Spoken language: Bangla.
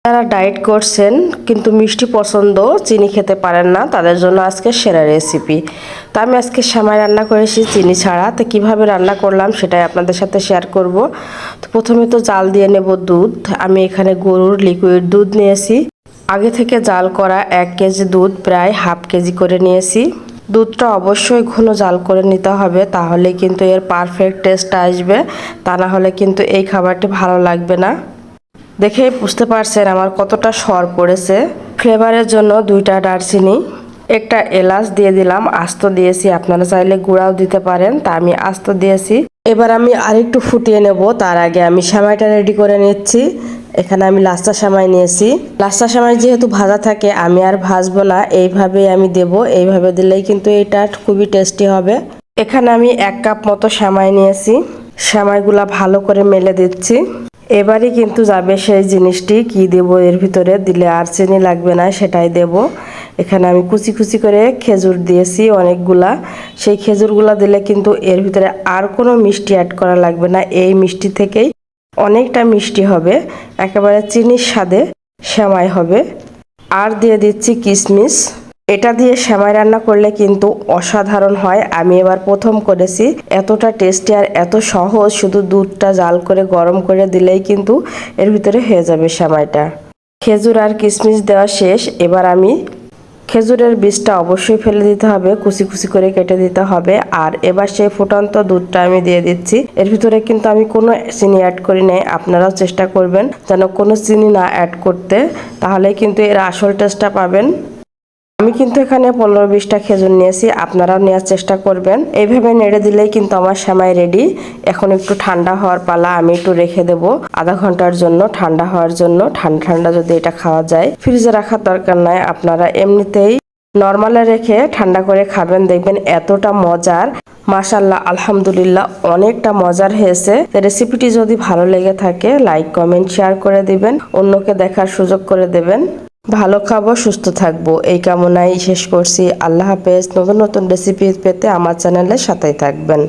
যারা ডায়েট করছেন কিন্তু মিষ্টি পছন্দ, চিনি খেতে পারেন না, তাদের জন্য আজকে সেরা রেসিপি। তো আমি আজকে সেমাই রান্না করেছি চিনি ছাড়া। তো কীভাবে রান্না করলাম সেটাই আপনাদের সাথে শেয়ার করব। তো প্রথমে তো জাল দিয়ে নেব দুধ। আমি এখানে গরুর লিকুইড দুধ নিয়েছি। আগে থেকে জাল করা 1 কেজি দুধ প্রায় হাফ কেজি করে নিয়েছি। দুধটা অবশ্যই ঘন জাল করে নিতে হবে, তাহলে কিন্তু এর পারফেক্ট টেস্ট আসবে। তা না হলে কিন্তু এই খাবারটি ভালো লাগবে না। দেখেই বুঝতে পারছেন আমার কতটা সর পড়েছে। ফ্লেভারের জন্য 2টা দারচিনি, একটা এলাচ দিয়ে দিলাম, আস্ত দিয়েছি, আপনারা চাইলে গুঁড়াও দিতে পারেন, তা আমি আস্ত দিয়েছি। এবার আমি আরেকটু ফুটিয়ে নেব। তার আগে আমি সেমাইটা রেডি করে নিচ্ছি। এখানে আমি লাচ্ছা সেমাই নিয়েছি। লাচ্ছা সেমাই যেহেতু ভাজা থাকে, আমি আর ভাজবো না, এইভাবেই আমি দেব। এইভাবে দিলেই কিন্তু এটা খুবই টেস্টি হবে। এখানে আমি 1 কাপ মতো সেমাই নিয়েছি। সেমাইগুলা ভালো করে মেলে দিচ্ছি। এবারই কিন্তু যাবে সেই জিনিসটি, কি দেব এর ভিতরে, দিলে আর চিনি লাগবে না, সেটাই দেব। এখানে আমি কুচি কুচি করে খেজুর দিয়েছি অনেকগুলা। সেই খেজুরগুলা দিলে কিন্তু এর ভিতরে আর কোনো মিষ্টি অ্যাড করা লাগবে না। এই মিষ্টি থেকেই অনেকটা মিষ্টি হবে, একেবারে চিনির স্বাদে সেমাই হবে। আর দিয়ে দিচ্ছি কিশমিশ। এটা দিয়ে সেমাই রান্না করলে কিন্তু অসাধারণ হয়। আমি এবার প্রথম করেছি, এতটা টেস্টি আর এত সহজ। শুধু দুধটা জাল করে গরম করে দিলেই কিন্তু এর ভিতরে হয়ে যাবে সেমাইটা। খেজুর আর কিশমিশ দেওয়া শেষ। এবার আমি খেজুরের বীজটা অবশ্যই ফেলে দিতে হবে, কুচি কুচি করে কেটে দিতে হবে। আর এবার সেই ফুটন্ত দুধটা আমি দিয়ে দিচ্ছি। এর ভিতরে কিন্তু আমি কোনো চিনি অ্যাড করি নাই। আপনারাও চেষ্টা করবেন যেন কোনো চিনি না অ্যাড করতে, তাহলে কিন্তু এর আসল টেস্টটা পাবেন। আমি কিন্তু এখানে 15-20টা খেজুর নিয়েছি, আপনারাও নেওয়ার চেষ্টা করবেন। এইভাবে নেড়ে দিলেই কিন্তু আমার সেমাই রেডি। এখন একটু ঠান্ডা হওয়ার পালা। আমি একটু রেখে দেব আধা ঘন্টার জন্য, ঠান্ডা হওয়ার জন্য। ঠান্ডা ঠান্ডা যদি এটা খাওয়া যায়, ফ্রিজে রাখার দরকার নাই, আপনারা এমনিতেই নরমালে রেখে ঠান্ডা করে খাবেন, দেখবেন এতটা মজার। মাশাআল্লাহ, আলহামদুলিল্লাহ, অনেকটা মজার হয়েছে। রেসিপিটি যদি ভালো লেগে থাকে, লাইক কমেন্ট শেয়ার করে দিবেন, অন্যকে দেখার সুযোগ করে দেবেন। ভালো খাবো, সুস্থ থাকবো, এই কামনায় শেষ করছি। আল্লাহ হাফেজ। নতুন নতুন রেসিপি পেতে আমার চ্যানেলের সাথেই থাকবেন।